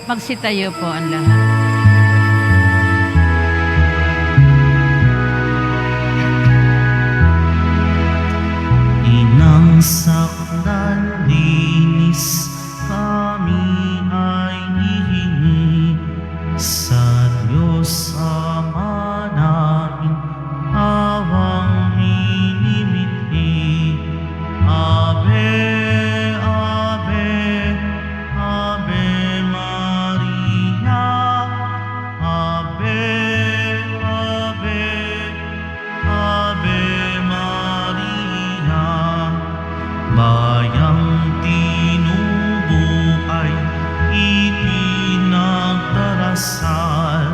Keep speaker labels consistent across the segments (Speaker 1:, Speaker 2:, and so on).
Speaker 1: Magsitayo po ang lahat.
Speaker 2: Inang sakdal linis kami ay ihingi sa Diyos Ama namin awang minimiti. Ave, Ave, Ave Maria. Ave, Ave, Ave Maria. Bayang tinubuhay itinagdarasal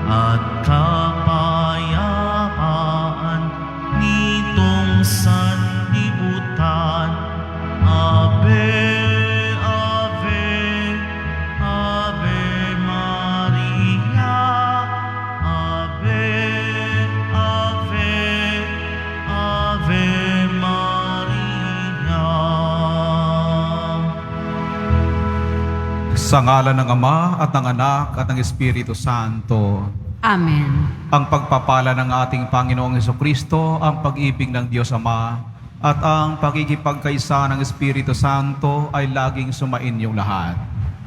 Speaker 2: at kapayapaan nitong sanlibutan. Ave, Ave, Ave Maria. Ave, Ave, Ave Maria.
Speaker 3: Sa ngalan ng Ama at ng Anak at ng Espiritu Santo.
Speaker 1: Amen.
Speaker 3: Ang pagpapala ng ating Panginoong Hesukristo, ang pag-ibig ng Diyos Ama, at ang pagkikipagkaisa ng Espiritu Santo ay laging sumainyong lahat.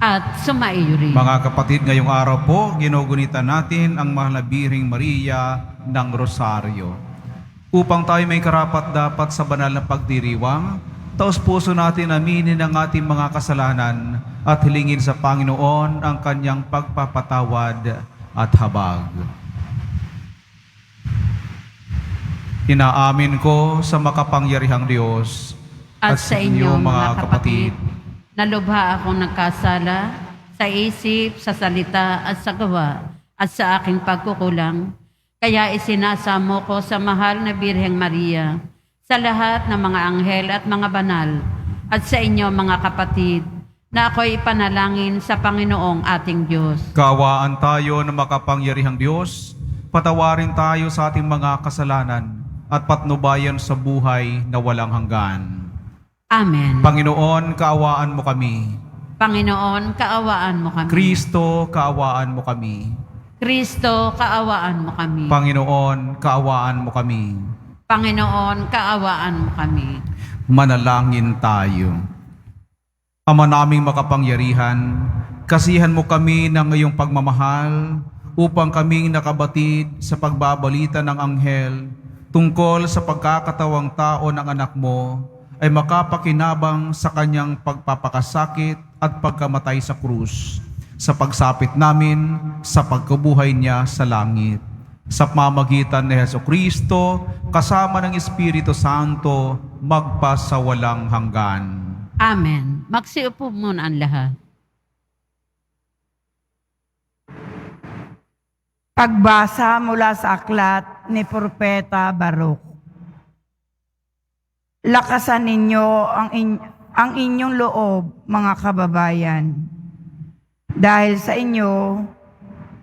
Speaker 1: At sumaiyo rin.
Speaker 3: Mga kapatid, ngayong araw po, ginugunitan natin ang mahal na Birheng Maria ng Rosaryo. Upang tayo may karapat-dapat sa banal na pagdiriwang, taos puso natin aminin ang ating mga kasalanan at hilingin sa Panginoon ang kanyang pagpapatawad at habag. Inaamin ko sa makapangyarihang Diyos
Speaker 1: At sa inyo, mga kapatid, nalubha akong nagkasala sa isip, sa salita at sa gawa at sa aking pagkukulang. Kaya isinasamo ko sa mahal na Birheng Maria, sa lahat ng mga anghel at mga banal, at sa inyo mga kapatid, na ako'y ipanalangin sa Panginoong ating Diyos.
Speaker 3: Kaawaan tayo ng makapangyarihang Diyos, patawarin tayo sa ating mga kasalanan at patnubayan sa buhay na walang hanggan.
Speaker 1: Amen.
Speaker 3: Panginoon, kaawaan mo kami.
Speaker 1: Panginoon, kaawaan mo kami.
Speaker 3: Kristo, kaawaan mo kami.
Speaker 1: Kristo, kaawaan mo kami.
Speaker 3: Panginoon, kaawaan mo kami.
Speaker 1: Panginoon, kaawaan mo kami.
Speaker 3: Manalangin tayo. Ama naming makapangyarihan, kasihan mo kami ng iyong pagmamahal upang kaming nakabatid sa pagbabalita ng anghel tungkol sa pagkakatawang tao ng anak mo ay makapakinabang sa kanyang pagpapakasakit at pagkamatay sa krus, sa pagsapit namin sa pagkabuhay niya sa langit. Sa pamamagitan ni Hesukristo, kasama ng Espiritu Santo, magpasawalang hanggan.
Speaker 1: Amen. Magsiupo muna ang lahat.
Speaker 4: Pagbasa mula sa aklat ni Propeta Baruch. Lakasan ninyo ang inyong loob, mga kababayan. Dahil sa inyo,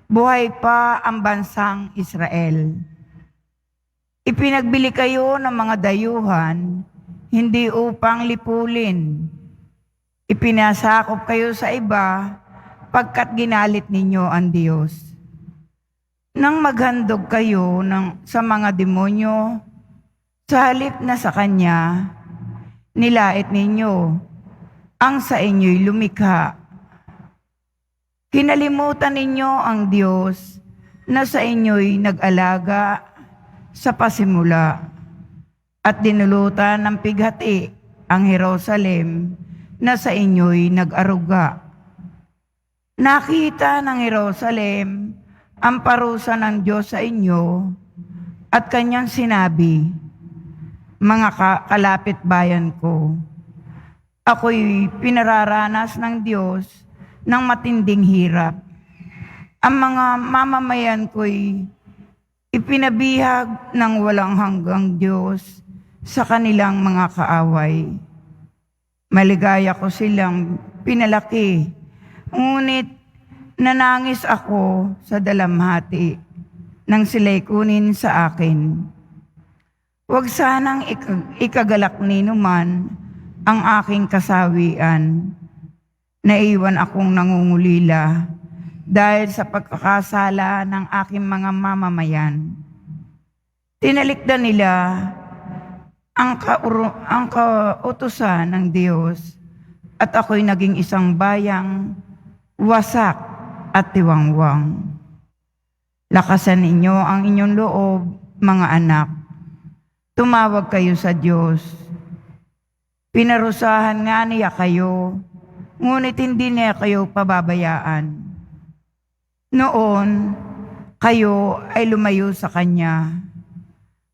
Speaker 4: buhay pa ang bansang Israel. Ipinagbili kayo ng mga dayuhan, hindi upang lipulin. Ipinasakop kayo sa iba, pagkat ginalit ninyo ang Diyos. Nang maghandog kayo sa mga demonyo, sa halip na sa Kanya, nilait ninyo ang sa inyo'y lumikha. Kinalimutan ninyo ang Diyos na sa inyo'y nag-alaga sa pasimula at dinulutan ng pighati ang Jerusalem na sa inyo'y nag-aruga. Nakita ng Jerusalem ang parusa ng Diyos sa inyo at Kanyang sinabi, mga kalapit bayan ko, ako'y pinararanas ng Diyos ng matinding hirap. Ang mga mamamayan ko'y ipinabihag ng walang hanggang Diyos sa kanilang mga kaaway. Maligaya ko silang pinalaki, ngunit nanangis ako sa dalamhati nang sila'y kunin sa akin. Huwag sanang ikagalak ninuman ang aking kasawian. Naiwan akong nangungulila dahil sa pagkakasala ng aking mga mamamayan. Tinalikdan nila ang kautusan ng Diyos at ako'y naging isang bayang wasak at tiwangwang. Lakasan ninyo ang inyong loob, mga anak. Tumawag kayo sa Diyos. Pinarusahan nga niya kayo, ngunit hindi niya kayo pababayaan. Noon, kayo ay lumayo sa Kanya.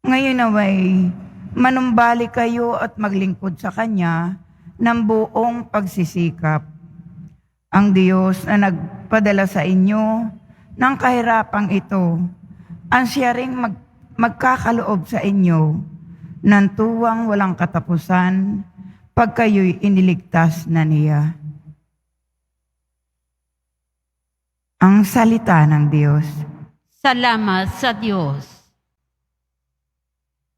Speaker 4: Ngayon naway, manumbalik kayo at maglingkod sa Kanya ng buong pagsisikap. Ang Diyos na nagpadala sa inyo ng kahirapang ito, ang siya ring magkakaloob sa inyo ng tuwang walang katapusan pag kayo'y iniligtas na niya. Ang salita ng Diyos.
Speaker 1: Salamat sa Diyos.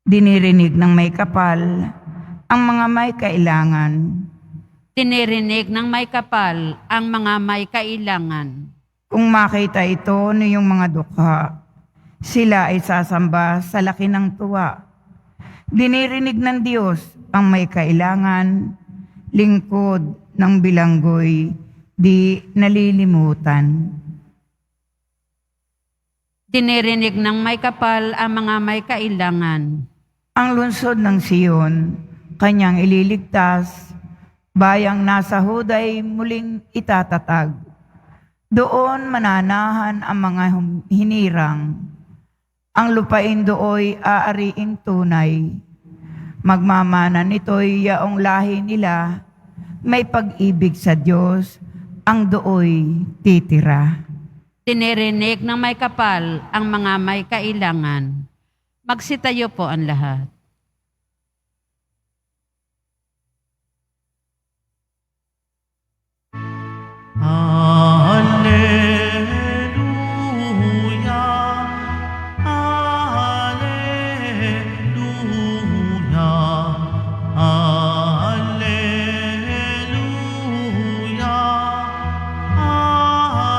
Speaker 4: Dinirinig ng may kapal ang mga may kailangan.
Speaker 1: Tinirinig ng may kapal ang mga may kailangan.
Speaker 4: Kung makita ito niyong mga dukha, sila ay sasamba sa laki ng tuwa. Dinirinig ng Diyos ang may kailangan, lingkod ng bilanggoy, di nalilimutan.
Speaker 1: Dinirinig ng may kapal ang mga may kailangan.
Speaker 4: Ang lungsod ng Siyon, kanyang ililigtas, bayang nasa Huday muling itatatag. Doon mananahan ang mga hinirang. Ang lupain dooy aariing tunay. Magmamana nito'y yaong lahi nila, may pag-ibig sa Diyos, ang dooy titira.
Speaker 1: Tinirinig ng may kapal ang mga may kailangan. Magsitayo po ang lahat.
Speaker 2: Alleluia, alleluia, alleluia, alleluia.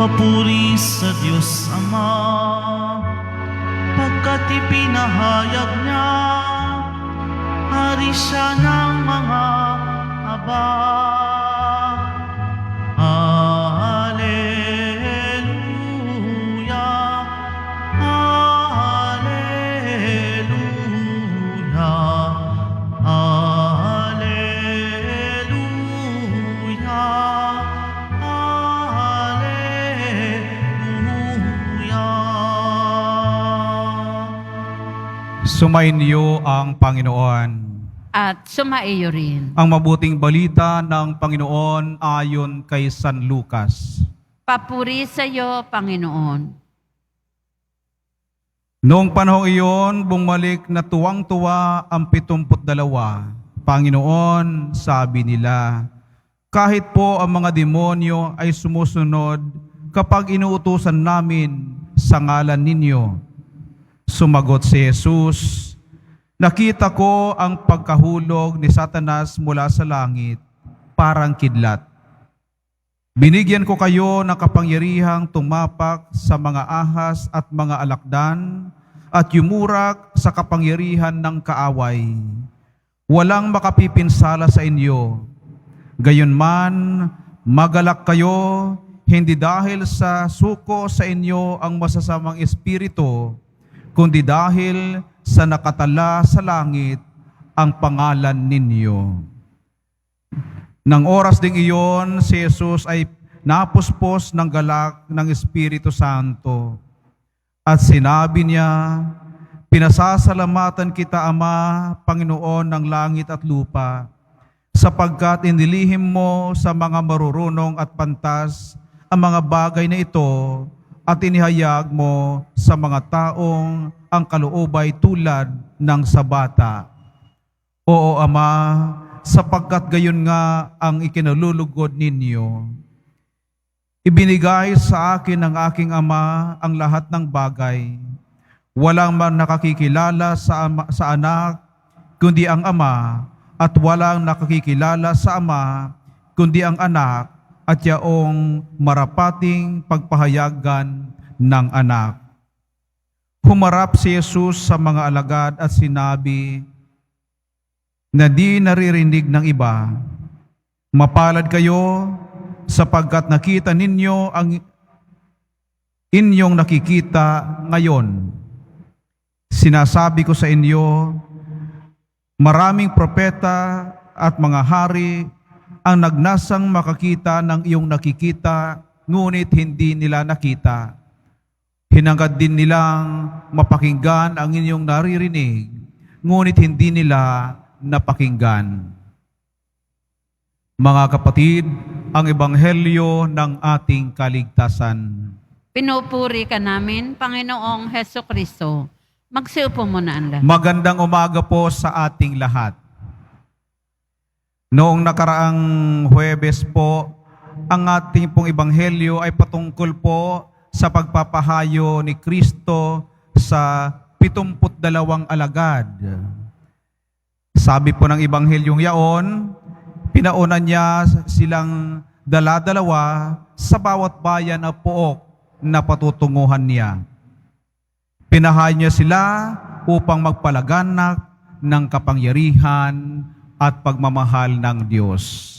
Speaker 2: Papuri sa Diyos Ama, pagkat ipinahayag niya, hari siya ng mga aba. Alleluia, alleluia, alleluia, alleluia.
Speaker 3: Sumainyo ang Panginoon.
Speaker 1: At sumaiyo rin.
Speaker 3: Ang mabuting balita ng Panginoon ayon kay San Lucas.
Speaker 1: Papuri sa iyo, Panginoon.
Speaker 3: Noong panahong iyon, bumalik na tuwang-tuwa ang 72. Panginoon, sabi nila, kahit po ang mga demonyo ay sumusunod kapag inuutusan namin sa ngalan ninyo. Sumagot si Jesus, nakita ko ang pagkahulog ni Satanas mula sa langit, parang kidlat. Binigyan ko kayo ng kapangyarihang tumapak sa mga ahas at mga alakdan at yumurak sa kapangyarihan ng kaaway. Walang makapipinsala sa inyo. Gayunman, magalak kayo, hindi dahil sa suko sa inyo ang masasamang espiritu, kundi dahil sa nakatala sa langit ang pangalan ninyo. Nang oras ding iyon, si Jesus ay napuspos ng galak ng Espiritu Santo. At sinabi niya, pinasasalamatan kita, Ama, Panginoon ng langit at lupa, sapagkat inilihim mo sa mga marurunong at pantas ang mga bagay na ito at inihayag mo sa mga taong ang kaloobay tulad ng sa bata. Oo, Ama, sapagkat gayon nga ang ikinalulugod ninyo. Ibinigay sa akin ng aking Ama ang lahat ng bagay. Walang man nakakikilala sa anak, kundi ang Ama, at walang nakakikilala sa Ama, kundi ang anak, at yaong marapating pagpahayagan ng anak. Humarap si Jesus sa mga alagad at sinabi na di naririnig ng iba, "Mapalad kayo sapagkat nakita ninyo ang inyong nakikita ngayon. Sinasabi ko sa inyo, maraming propeta at mga hari ang nagnasang makakita ng iyong nakikita, ngunit hindi nila nakita. Hinangad din nilang mapakinggan ang inyong naririnig, ngunit hindi nila napakinggan." Mga kapatid, ang ebanghelyo ng ating kaligtasan.
Speaker 1: Pinupuri ka namin, Panginoong Heso Kristo. Magsiupo muna ang lahat.
Speaker 3: Magandang umaga po sa ating lahat. Noong nakaraang Huwebes po, ang ating pong ebanghelyo ay patungkol po sa pagpapahayo ni Kristo sa 72 alagad. Sabi po ng ebanghelyong yaon, pinauna niya silang dala-dalawa sa bawat bayan na pook na patutunguhan niya. Pinahayo niya sila upang magpalaganap ng kapangyarihan at pagmamahal ng Diyos.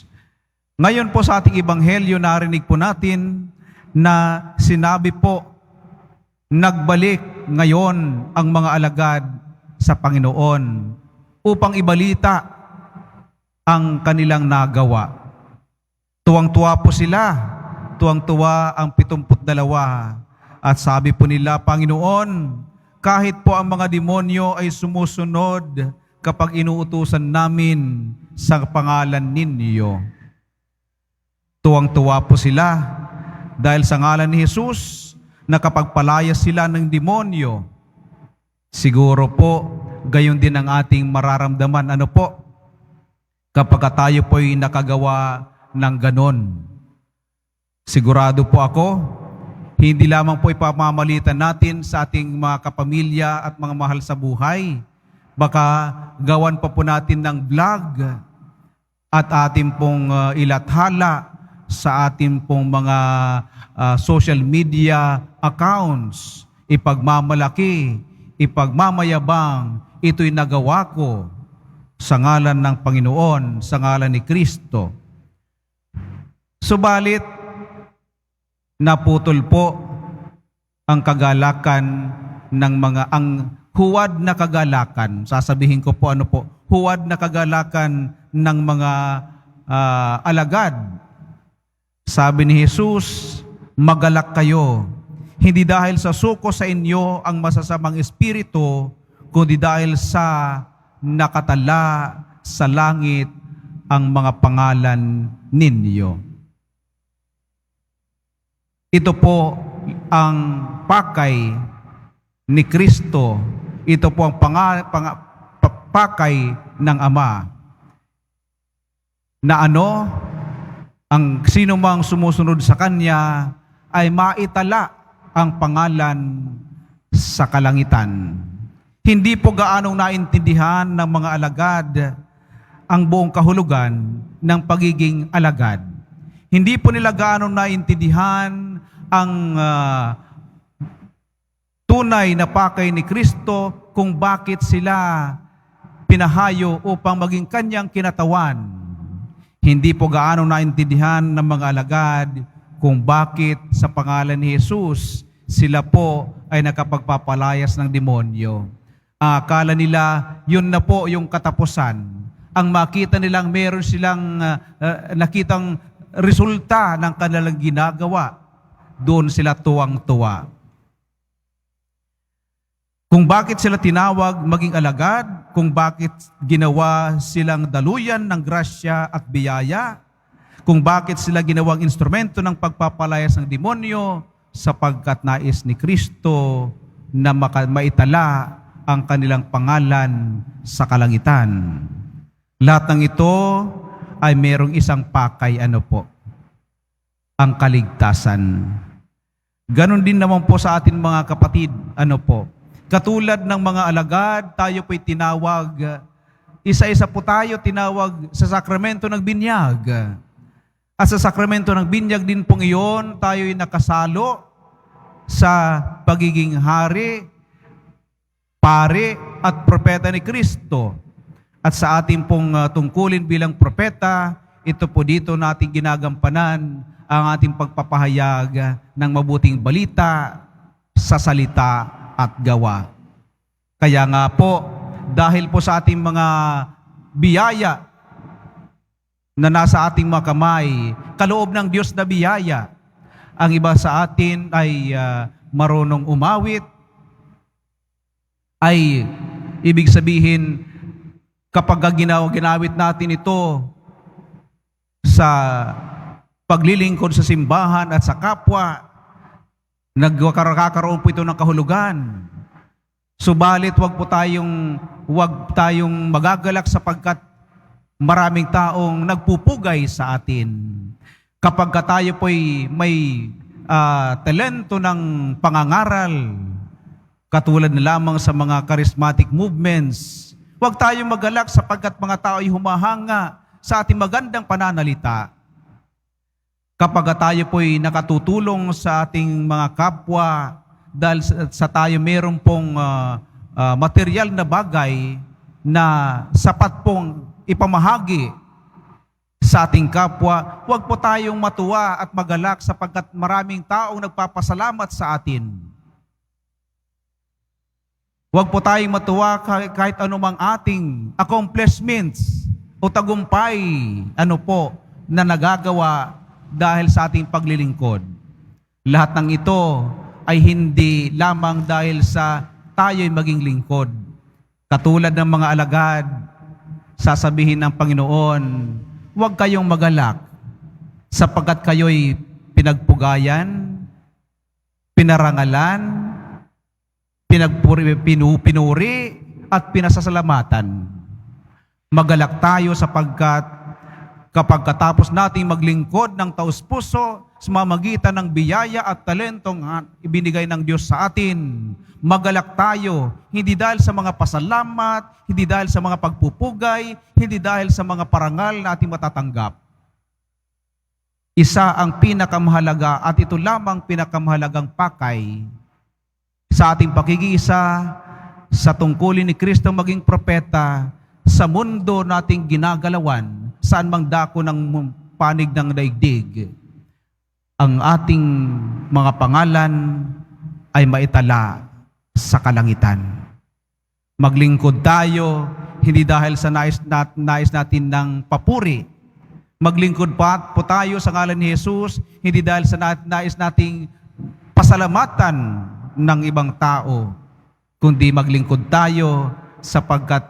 Speaker 3: Ngayon po sa ating ebanghelyo, narinig po natin na sinabi po, nagbalik ngayon ang mga alagad sa Panginoon upang ibalita ang kanilang nagawa. Tuwang-tuwa po sila, tuwang-tuwa ang 72. At sabi po nila, "Panginoon, kahit po ang mga demonyo ay sumusunod kapag inuutusan namin sa pangalan ninyo." Tuwang-tuwa po sila dahil sa ngalan ni Jesus, nakapagpalaya sila ng demonyo. Siguro po, gayon din ang ating mararamdaman. Ano po? Kapag tayo po'y nakagawa ng ganon. Sigurado po ako, hindi lamang po ipamamalitan natin sa ating mga kapamilya at mga mahal sa buhay. Baka gawan pa po natin ng vlog at ating pong ilathala sa ating pong mga social media accounts. Ipagmamalaki, ipagmamayabang, ito'y nagawa ko sa ngalan ng Panginoon, sa ngalan ni Kristo. Subalit, naputol po ang kagalakan ng ang huwad na kagalakan. Sasabihin ko po ano po, huwad na kagalakan ng mga alagad. Sabi ni Jesus, "Magalak kayo, hindi dahil sa suko sa inyo ang masasamang espiritu, kundi dahil sa nakatala sa langit ang mga pangalan ninyo." Ito po ang pakay ni Kristo. Ito po ang pakay ng Ama. Na ano? Ang sino mang sumusunod sa Kanya ay maitala ang pangalan sa kalangitan. Hindi po gaanong naintindihan ng mga alagad ang buong kahulugan ng pagiging alagad. Hindi po nila gaanong naintindihan ang tunay na pakay ni Kristo kung bakit sila pinahayo upang maging kanyang kinatawan. Hindi po gaano naintindihan ng mga alagad kung bakit sa pangalan ni Jesus sila po ay nakapagpapalayas ng demonyo. Akala nila yun na po yung katapusan. Ang makita nilang meron silang nakitang resulta ng kanilang ginagawa, doon sila tuwang-tuwa. Kung bakit sila tinawag maging alagad, kung bakit ginawa silang daluyan ng grasya at biyaya, kung bakit sila ginawang instrumento ng pagpapalayas ng demonyo, sapagkat nais ni Kristo na maitala ang kanilang pangalan sa kalangitan. Lahat ng ito ay merong isang pakay, ano po? Ang kaligtasan. Ganon din naman po sa atin mga kapatid, ano po? Katulad ng mga alagad, tayo po'y tinawag. Isa-isa po tayo tinawag sa sakramento ng binyag. At sa sakramento ng binyag din pong iyon, tayo'y nakasalo sa pagiging hari, pare at propeta ni Kristo. At sa ating pong tungkulin bilang propeta, ito po dito natin ginagampanan ang ating pagpapahayag ng mabuting balita sa salita at gawa. Kaya nga po, dahil po sa ating mga biyaya na nasa ating mga kamay, kaloob ng Diyos na biyaya, ang iba sa atin ay marunong umawit, ay ibig sabihin, kapag ginawit natin ito sa paglilingkod sa simbahan at sa kapwa, nagkakaroon po ito ng kahulugan. Subalit wag tayong magagalak sapagkat maraming taong nagpupugay sa atin. Kapag tayo po'y may talento ng pangangaral, katulad na lamang sa mga charismatic movements, wag tayong magalak sapagkat mga tao ay humahanga sa ating magandang pananalita. Kapag tayo po'y nakatutulong sa ating mga kapwa, dahil sa tayo meron pong material na bagay na sapat pong ipamahagi sa ating kapwa, huwag po tayong matuwa at magalak sapagkat maraming taong nagpapasalamat sa atin. Huwag po tayong matuwa kahit anumang ating accomplishments o tagumpay na nagagawa dahil sa ating paglilingkod. Lahat ng ito ay hindi lamang dahil sa tayo'y maging lingkod. Katulad ng mga alagad, sasabihin ng Panginoon, huwag kayong magalak sapagkat kayo'y pinagpugayan, pinarangalan, pinuri at pinasasalamatan. Magalak tayo sapagkat kapag katapos nating maglingkod ng taus-puso sa mamagitan ng biyaya at talentong ibinigay ng Diyos sa atin, magalak tayo, hindi dahil sa mga pasalamat, hindi dahil sa mga pagpupugay, hindi dahil sa mga parangal na ating matatanggap. Isa ang pinakamahalaga at ito lamang pinakamahalagang pakay sa ating pakikisa sa tungkulin ni Kristo maging propeta sa mundo nating ginagalawan, saan mang dako ng panig ng daigdig. Ang ating mga pangalan ay maitala sa kalangitan. Maglingkod tayo, hindi dahil sa nais natin ng papuri. Maglingkod po tayo sa ngalan ni Jesus, hindi dahil sa nais nating pasalamatan ng ibang tao, kundi maglingkod tayo sapagkat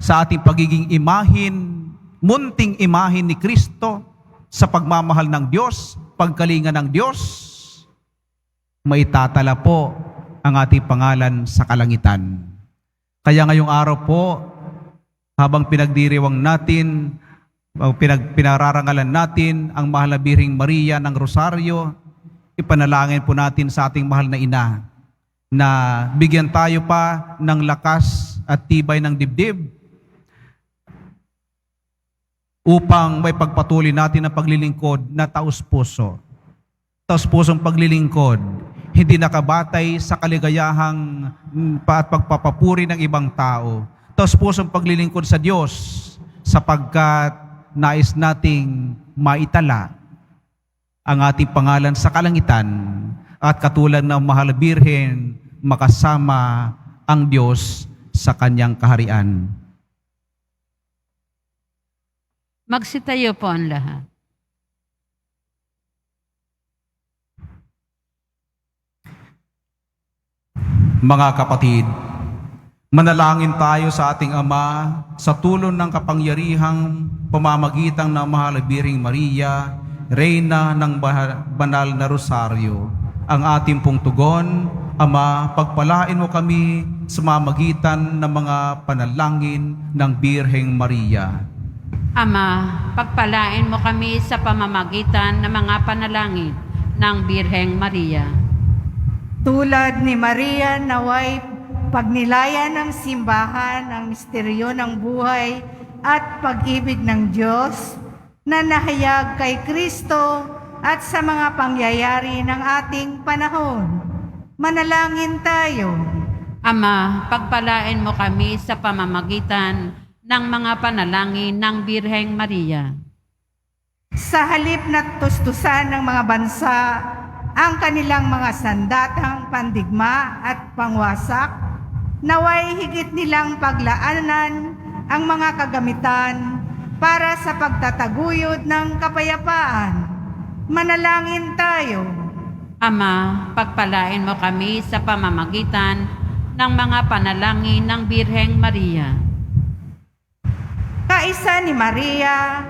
Speaker 3: sa ating pagiging imahin, munting imahin ni Kristo, sa pagmamahal ng Diyos, pagkalinga ng Diyos, maitatala po ang ating pangalan sa kalangitan. Kaya ngayong araw po, habang pinagdiriwang natin, pinararangalan natin ang mahal na Birheng Maria ng Rosaryo, ipanalangin po natin sa ating mahal na ina na bigyan tayo pa ng lakas at tibay ng dibdib upang may pagpatuloy natin ang paglilingkod na taus-puso. Taus-pusong paglilingkod, hindi nakabatay sa kaligayahang at pagpapapuri ng ibang tao. Taus-pusong paglilingkod sa Diyos sapagkat nais nating maitala ang ating pangalan sa kalangitan at katulad ng mahal na Birhen, makasama ang Diyos sa kanyang kaharian.
Speaker 1: Magsitayo po ang lahat.
Speaker 3: Mga kapatid, manalangin tayo sa ating Ama sa tulong ng kapangyarihang pamamagitan ng mahal na Birheng Maria, Reyna ng Banal na Rosaryo. Ang ating pong tugon, Ama, pagpalain mo kami sa mamagitan ng mga panalangin ng Birheng Maria.
Speaker 1: Ama, pagpalain mo kami sa pamamagitan ng mga panalangin ng Birheng Maria.
Speaker 4: Tulad ni Maria, naway
Speaker 5: pagnilayan ng simbahan ang misteryo ng buhay at pag-ibig ng Diyos na nahayag kay Kristo at sa mga pangyayari ng ating panahon. Manalangin tayo.
Speaker 1: Ama, pagpalain mo kami sa pamamagitan ng mga panalangin ng Birheng Maria.
Speaker 5: Sa halip na tustusan ng mga bansa ang kanilang mga sandatang pandigma at pangwasak, naway higit nilang paglaanan ang mga kagamitan para sa pagtataguyod ng kapayapaan. Manalangin tayo.
Speaker 1: Ama, pagpalain mo kami sa pamamagitan ng mga panalangin ng Birheng Maria.
Speaker 5: Kaisa ni Maria,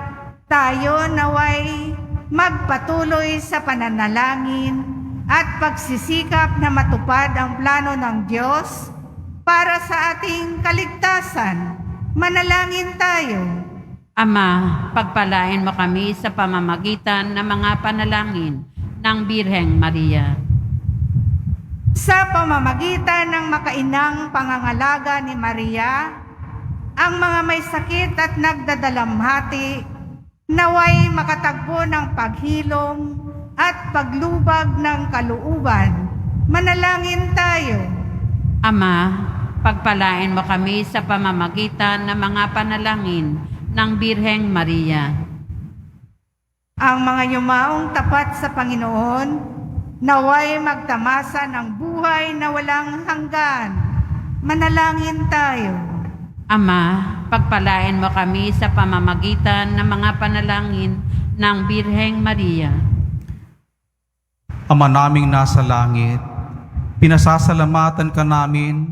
Speaker 5: tayo naway magpatuloy sa pananalangin at pagsisikap na matupad ang plano ng Diyos para sa ating kaligtasan. Manalangin tayo.
Speaker 1: Ama, pagpalain mo kami sa pamamagitan ng mga panalangin ng Birheng Maria.
Speaker 5: Sa pamamagitan ng makainang pangangalaga ni Maria, ang mga may sakit at nagdadalamhati, naway makatagpo ng paghilom at paglubag ng kalooban. Manalangin tayo.
Speaker 1: Ama, pagpalain mo kami sa pamamagitan ng mga panalangin ng Birheng Maria.
Speaker 5: Ang mga yumaong tapat sa Panginoon, naway magtamasa ng buhay na walang hanggan. Manalangin tayo.
Speaker 1: Ama, pagpalain mo kami sa pamamagitan ng mga panalangin ng Birheng Maria.
Speaker 3: Ama naming nasa langit, pinasasalamatan ka namin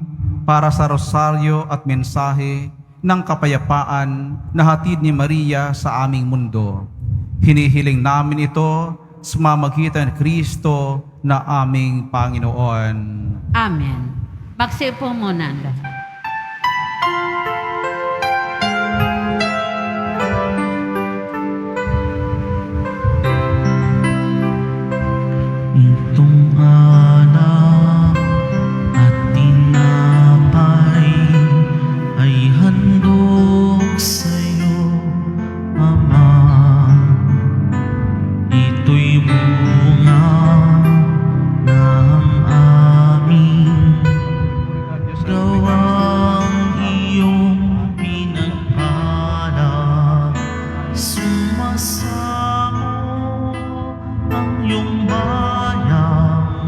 Speaker 3: para sa rosaryo at mensahe ng kapayapaan na hatid ni Maria sa aming mundo. Hinihiling namin ito sa pamamagitan ni Kristo na aming Panginoon.
Speaker 1: Amen. Magsiupo muna ang lahat.
Speaker 2: Itong alak at tinapay ay handog sa'yo, Ama. Ito'y bunga ng aming gawang iyong pinagpala. Sumasamo ang iyong bayang,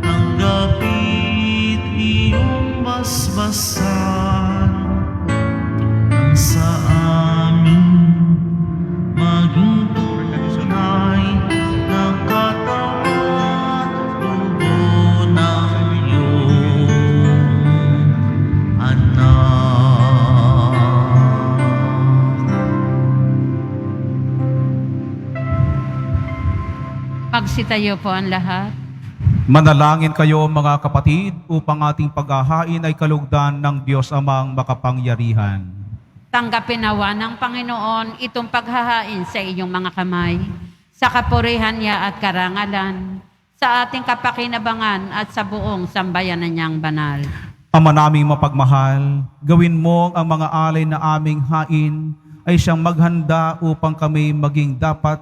Speaker 2: tanggapit iyong basbasan, ang sa amin maging tunay na katawan, dugo ng iyong anak.
Speaker 1: Pagsitayo po ang lahat.
Speaker 3: Manalangin kayo mga kapatid upang ating paghahain ay kalugdan ng Diyos Amang makapangyarihan.
Speaker 1: Tanggapin nawa ng Panginoon itong paghahain sa iyong mga kamay, sa kapurihan niya at karangalan, sa ating kapakinabangan at sa buong sambayanan niyang banal.
Speaker 3: Ama naming mapagmahal, gawin mo ang mga alay na aming hain ay siyang maghanda upang kami maging dapat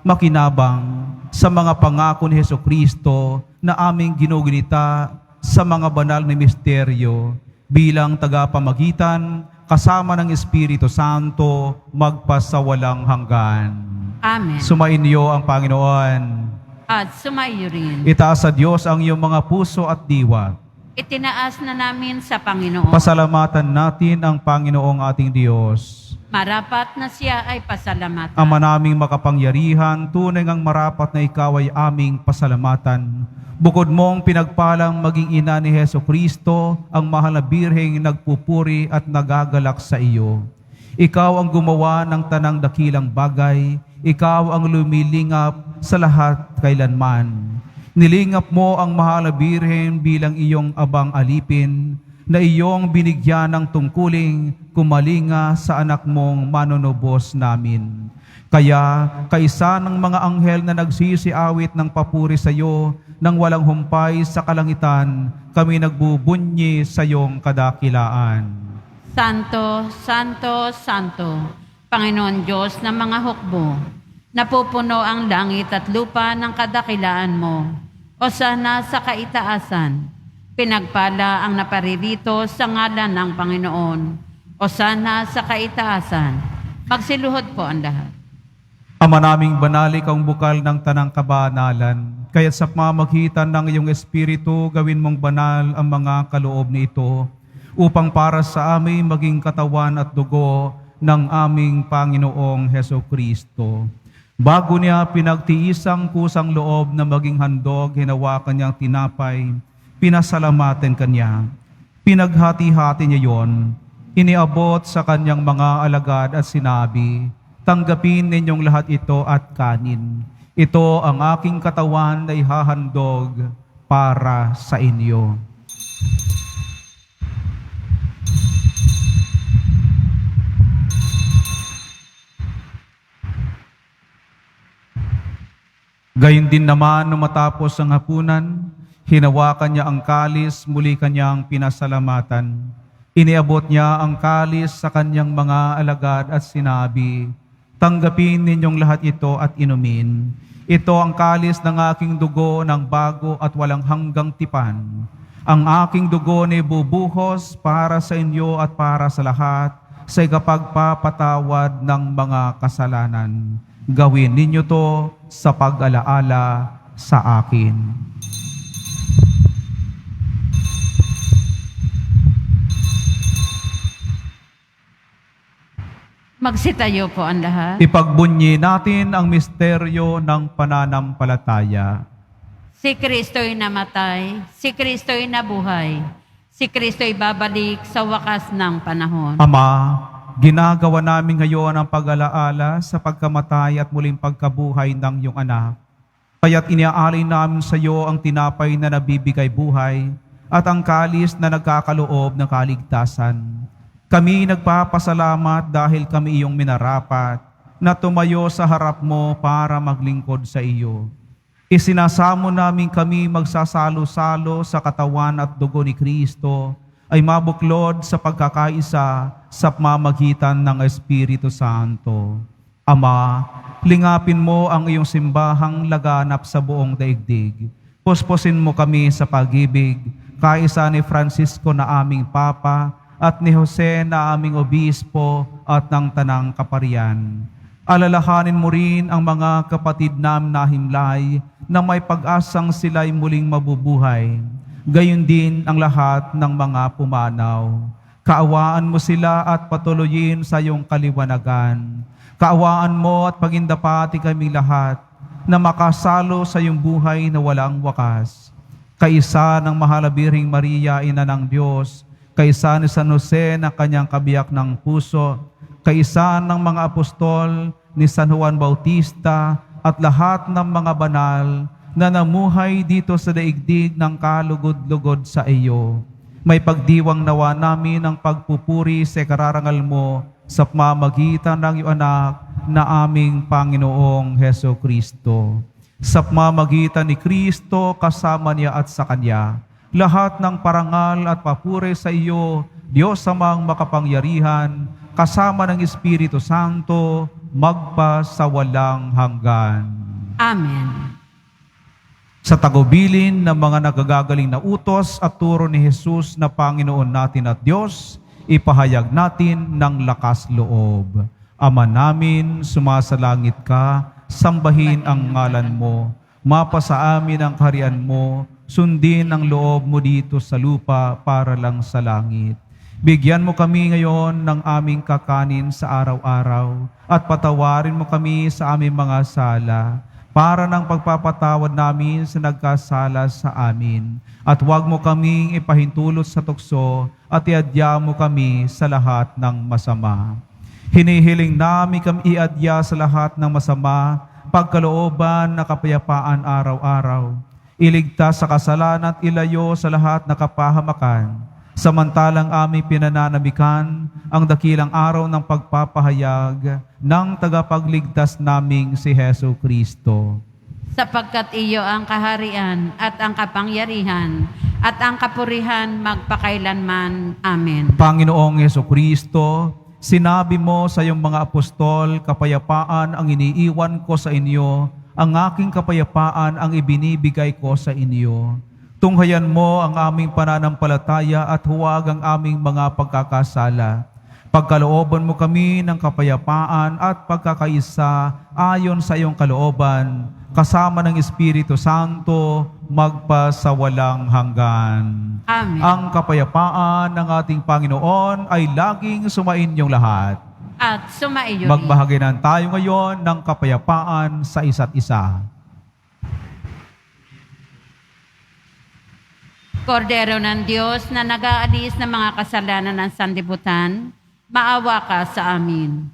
Speaker 3: makinabang sa mga pangako ni Hesukristo na aming ginugunita sa mga banal na misteryo bilang tagapamagitan kasama ng Espiritu Santo magpasawalang hanggan.
Speaker 1: Amen.
Speaker 3: Sumainyo ang Panginoon.
Speaker 1: At sumaiyo rin.
Speaker 3: Itaas sa Diyos ang iyong mga puso at diwa.
Speaker 1: Itinaas na namin sa Panginoon.
Speaker 3: Pasalamatan natin ang Panginoong ating Diyos.
Speaker 1: Marapat na siya ay pasalamatan.
Speaker 3: Ama naming makapangyarihan, tunay ngang marapat na ikaw ay aming pasalamatan. Bukod mong pinagpalang maging ina ni Hesukristo, ang mahal na birheng nagpupuri at nagagalak sa iyo. Ikaw ang gumawa ng tanang dakilang bagay, ikaw ang lumilingap sa lahat kailanman. Nilingap mo ang mahal na birhen bilang iyong abang alipin, na iyong binigyan ng tungkuling kumalinga sa anak mong manunubos namin. Kaya, kaisa ng mga anghel na nagsisiawit ng papuri sa iyo, nang walang humpay sa kalangitan, kami nagbubunyi sa iyong kadakilaan.
Speaker 1: Santo, Santo, Santo, Panginoon Diyos ng mga hukbo, napupuno ang langit at lupa ng kadakilaan mo. Hosana sa kaitaasan, pinagpala ang naparirito sa ngalan ng Panginoon. Hosana sa kaitaasan, magsiluhod po ang lahat.
Speaker 3: Ama naming banal, ikaw ang bukal ng tanang kabanalan. Kaya sa pamamagitan ng iyong Espiritu, gawin mong banal ang mga kaloob nito, upang para sa amin maging katawan at dugo ng aming Panginoong Hesukristo. Bago niya pinagtiisang kusang loob na maging handog, hinawakan niyang tinapay, pinasalamatan kanya. Pinaghati-hati niya yon, iniabot sa kanyang mga alagad at sinabi, tanggapin ninyong lahat ito at kanin. Ito ang aking katawan na ihahandog para sa inyo. Gayon din naman, nung matapos ang hapunan, hinawakan niya ang kalis, muli kanyang pinasalamatan. Iniabot niya ang kalis sa kanyang mga alagad at sinabi, tanggapin ninyong lahat ito at inumin. Ito ang kalis ng aking dugo ng bago at walang hanggang tipan. Ang aking dugo ni bubuhos para sa inyo at para sa lahat sa ikapagpapatawad ng mga kasalanan. Gawin ninyo to sa pag-alaala sa akin.
Speaker 1: Magsitayo po ang lahat.
Speaker 3: Ipagbunyi natin ang misteryo ng pananampalataya.
Speaker 1: Si Kristo'y namatay, si Kristo'y nabuhay, si Kristo'y babalik sa wakas ng panahon.
Speaker 3: Ama, ginagawa namin ngayon ang pag-alaala sa pagkamatay at muling pagkabuhay ng iyong anak. Kaya't iniaalay namin sa iyo ang tinapay na nabibigay buhay at ang kalis na nagkakaloob ng kaligtasan. Kami nagpapasalamat dahil kami iyong minarapat na tumayo sa harap mo para maglingkod sa iyo. Isinasamo namin kami magsasalo-salo sa katawan at dugo ni Kristo ay mabuklod sa pagkakaisa sa pamamagitan ng Espiritu Santo. Ama, lingapin mo ang iyong simbahang laganap sa buong daigdig. Puspusin mo kami sa pag-ibig, kaisa ni Francisco na aming Papa, at ni Jose na aming obispo at ng tanang kaparian. Alalahanin mo rin ang mga kapatid nam na himlay na may pag-asang sila'y muling mabubuhay. Gayon din ang lahat ng mga pumanaw. Kaawaan mo sila at patuloyin sa iyong kaliwanagan. Kaawaan mo at pagindapati kami lahat na makasalo sa iyong buhay na walang wakas. Kaisa ng Mahalabiring Maria, Ina ng Diyos, kaisa ni San Jose na kanyang kabiyak ng puso, kaisa ng mga apostol ni San Juan Bautista at lahat ng mga banal na namuhay dito sa daigdig ng kalugod-lugod sa iyo. May pagdiwang nawa namin ang pagpupuri sa kararangal mo sa pamamagitan ng iyong anak na aming Panginoong Hesukristo. Sa pamamagitan ni Kristo, kasama niya at sa Kanya, lahat ng parangal at papuri sa iyo, Diyos amang makapangyarihan, kasama ng Espiritu Santo, magpasawalang hanggan.
Speaker 1: Amen.
Speaker 3: Sa tagubilin ng mga nagagagaling na utos at turo ni Jesus na Panginoon natin at Diyos, ipahayag natin ng lakas loob. Ama namin, sumasalangit ka, sambahin ang ngalan mo, mapasa amin ang kaharian mo, sundin ang loob mo dito sa lupa para lang sa langit. Bigyan mo kami ngayon ng aming kakanin sa araw-araw at patawarin mo kami sa aming mga sala para ng pagpapatawad namin sa nagkasala sa amin. At huwag mo kaming ipahintulot sa tukso at iadya mo kami sa lahat ng masama. Hinihiling namin kami iadya sa lahat ng masama, pagkalooban na kapayapaan araw-araw. Iligtas sa kasalanan at ilayo sa lahat na kapahamakan. samantalang aming pinananamikan ang dakilang araw ng pagpapahayag ng tagapagligtas naming si Hesu Kristo.
Speaker 1: Sapagkat iyo ang kaharian at ang kapangyarihan at ang kapurihan magpakailanman. Amen.
Speaker 3: Panginoong Hesu Kristo, sinabi mo sa iyong mga apostol, kapayapaan ang iniiwan ko sa inyo, ang aking kapayapaan ang ibinibigay ko sa inyo. Tunghayan mo ang aming pananampalataya at huwag ang aming mga pagkakasala. Pagkalooban mo kami ng kapayapaan at pagkakaisa ayon sa iyong kalooban, kasama ng Espiritu Santo, magpasawalang hanggan.
Speaker 1: Amen.
Speaker 3: Ang kapayapaan ng ating Panginoon ay laging sumainyong lahat.
Speaker 1: At sumaiyo rin.
Speaker 3: Magbahaginan tayo ngayon ng kapayapaan sa isa't isa.
Speaker 1: Kordero ng Diyos na nag-aalis ng mga kasalanan ng sanlibutan, maawa ka sa amin.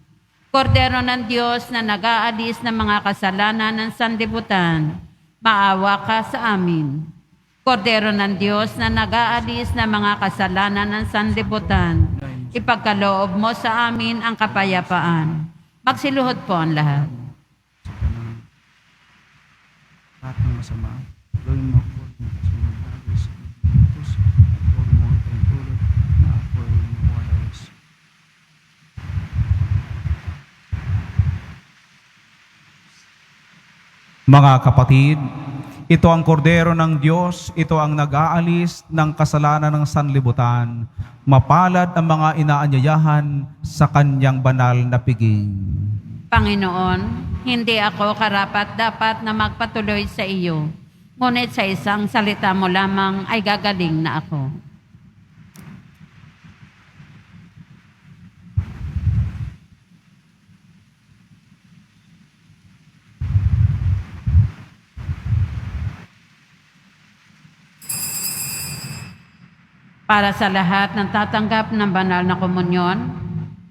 Speaker 1: Kordero ng Diyos na nag-aalis ng mga kasalanan ng sanlibutan, maawa ka sa amin. Kordero ng Diyos na nag-aalis ng mga kasalanan ng sanlibutan, ipagkaloob mo sa amin ang kapayapaan. Magsiluhod po ang lahat.
Speaker 3: Lahat ng masama, gawin mo ako ng kasunod lagi sa Diyos, at huwag mo itong tulad na ako'y mawalas. Mga kapatid, ito ang kordero ng Diyos, ito ang nag-aalis ng kasalanan ng sanlibutan. Mapalad ang mga inaanyayahan sa kanyang banal na piging.
Speaker 1: Panginoon, hindi ako karapat-dapat na magpatuloy sa iyo, ngunit sa isang salita mo lamang ay gagaling na ako. Para sa lahat ng tatanggap ng banal na komunyon,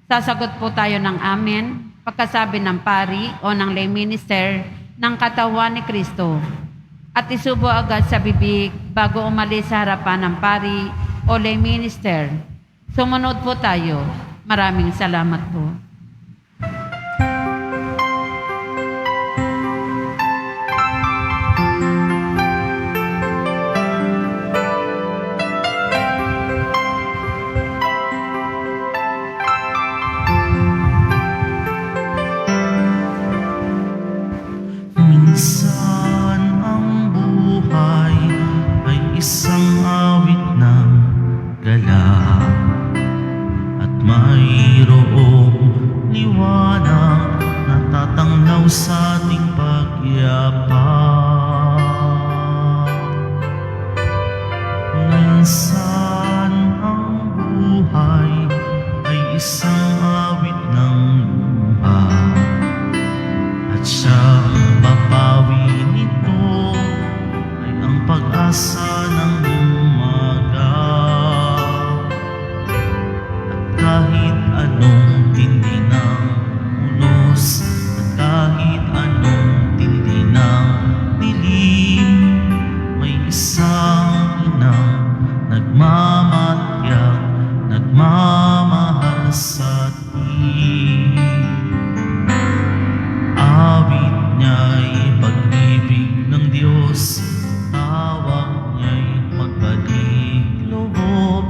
Speaker 1: sasagot po tayo ng amen pagkasabi ng pari o ng lay minister ng katawan ni Kristo at isubo agad sa bibig bago umalis sa harapan ng pari o lay minister. Sumunod po tayo. Maraming salamat po.
Speaker 2: Minsan ang buhay ay isang awit ng galak at mayroong liwanag na tatanglaw sa ating pagyapak. Minsan ang buhay ay isang awit ng luha at siyang papawi nito ay ang pag-asa ng umaga. At kahit anong tindi ng unos, at kahit anong tindi ng dilim, may isang inang nagmamatyak, nagmamahal sa atin. Awit niya'y pag-ibig ng Diyos, tawag niya'y magbalik loob,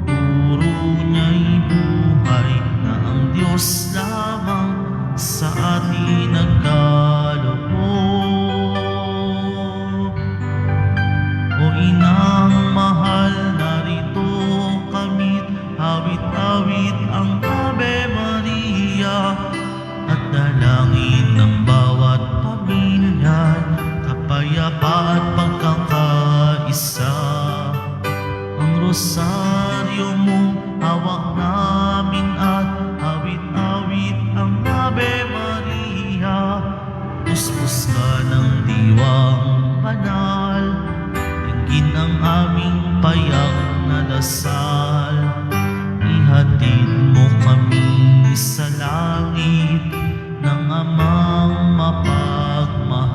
Speaker 2: turo niya'y buhay na ang Diyos lamang sa atin nagkaloob. O inang mahal, narito kami't awit-awit ang Ave Maria at dalangin ng bawat pamilya, kapayapaan at pagkakaisa. Ang rosaryo mo hawak namin at awit-awit ang Ave Maria. Puspos ka ng diwang banal, tingin ang aming payak na dasal. Ihatid mo kami sa langit ng amang mapagmahal.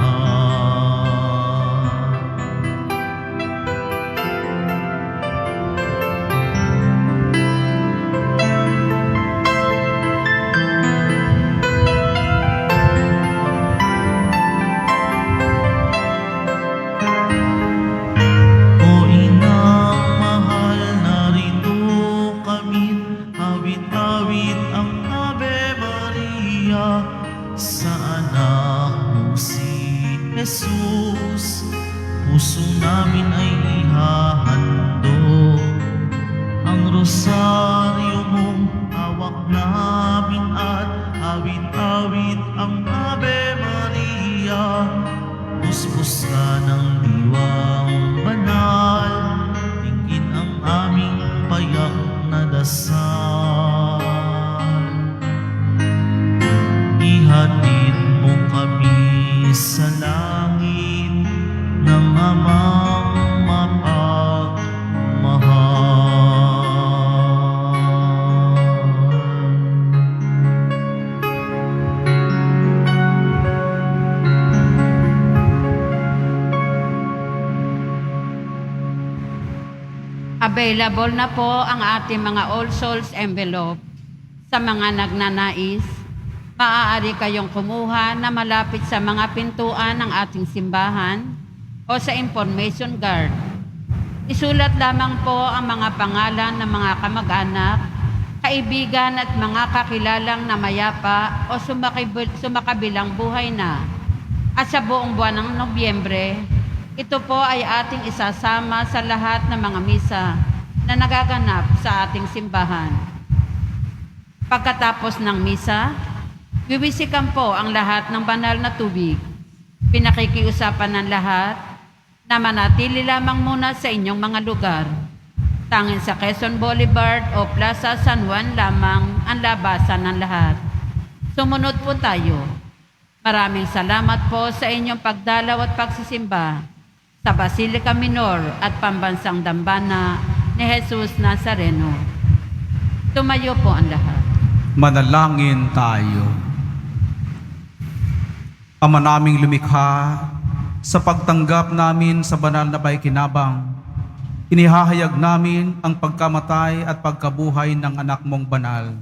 Speaker 2: Jesus, puso namin ay ihahandog. Ang rosaryo mong hawak namin at awit-awit ang Ave Maria. Puspos ka ng diwang banal, tingin ang aming payak na dasal. Ihatid mo kami sa langit ng amang
Speaker 1: Available na po ang ating mga All Souls envelope. Sa mga nagnanais, maaari kayong kumuha na malapit sa mga pintuan ng ating simbahan o sa information guard. Isulat lamang po ang mga pangalan ng mga kamag-anak, kaibigan at mga kakilalang na mayapa o sumakabilang buhay na. At sa buong buwan ng Nobyembre, ito po ay ating isasama sa lahat ng mga misa na nagaganap sa ating simbahan. Pagkatapos ng misa, wiwisikan po ang lahat ng banal na tubig. Pinakikiusapan ng lahat na manatili lamang muna sa inyong mga lugar. Tanging sa Quezon Boulevard o Plaza San Juan lamang ang labasan ng lahat. Sumunod po tayo. Maraming salamat po sa inyong pagdalaw at pagsisimba sa Basilica Minor at Pambansang Dambana ni Jesus Nazareno. Tumayo po ang lahat.
Speaker 3: Manalangin tayo. Ama naming lumikha, sa pagtanggap namin sa banal na paikinabang, inihahayag namin ang pagkamatay at pagkabuhay ng anak mong banal.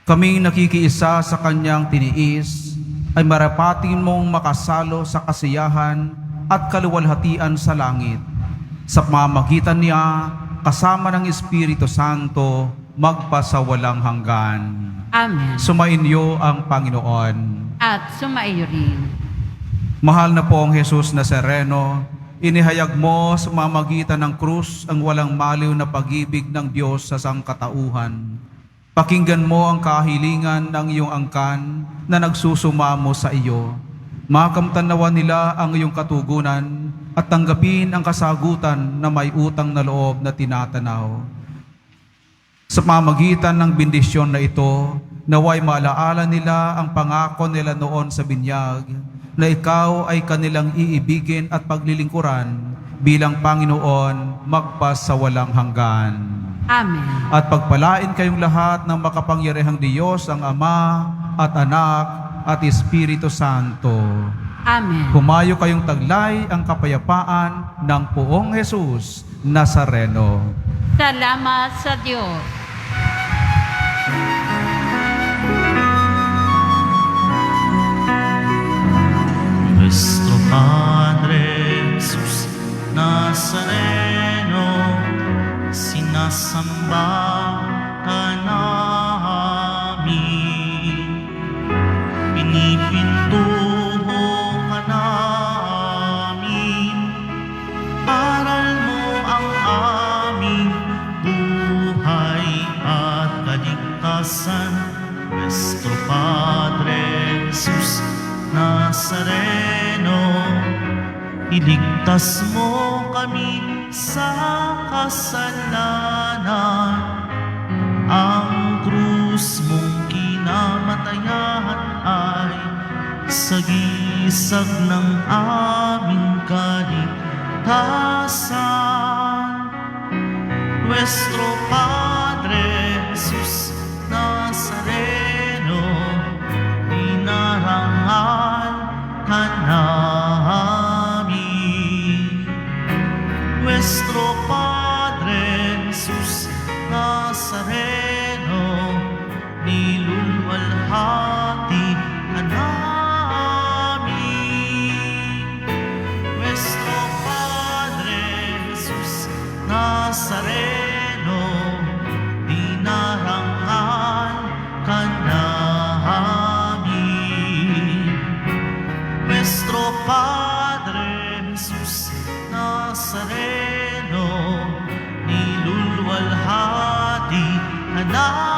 Speaker 3: Kaming nakikiisa sa kanyang tiniis, ay marapatin mong makasalo sa kasiyahan at kaluwalhatian sa langit. Sa pamamagitan niya, kasama ng Espiritu Santo, magpasawalang hanggan.
Speaker 1: Amen.
Speaker 3: Sumainyo ang Panginoon.
Speaker 1: At sumaiyo rin.
Speaker 3: Mahal na pong Jesus Nazareno, inihayag mo sa pamamagitan ng krus ang walang maliw na pag-ibig ng Diyos sa sangkatauhan. Pakinggan mo ang kahilingan ng iyong angkan na nagsusumamo sa iyo. Makamtanawan nila ang iyong katugunan at tanggapin ang kasagutan na may utang na loob na tinatanaw. Sa pamamagitan ng bendisyon na ito, naway maalaala nila ang pangako nila noon sa binyag, na ikaw ay kanilang iibigin at paglilingkuran bilang Panginoon magpasawalang hanggan.
Speaker 1: Amen.
Speaker 3: At pagpalain kayong lahat ng makapangyarihang Diyos, ang Ama at Anak at Espiritu Santo.
Speaker 1: Amen.
Speaker 3: Humayo kayong taglay ang kapayapaan ng Poong Jesus Nazareno.
Speaker 1: Salamat sa Diyos.
Speaker 2: Nuestro Padre Jesus Nazareno, sinasamba ka namin, pinipintuho ka namin, aral mo ang aming buhay at kaligtasan. Nuestro Padre Jesus Nazareno, iligtas mo kami sa kasalanan. Ang krus mong kinamatayan ay sagisag ng aming kaligtasan. Nuestro Padre Jesus Nazareno, dinarangal ka namin. Nuestro Padre Jesus Nazareno, nilulwalhati ka namin. Nuestro Padre Jesus Nazareno, Nazareno, nilulwalhati ka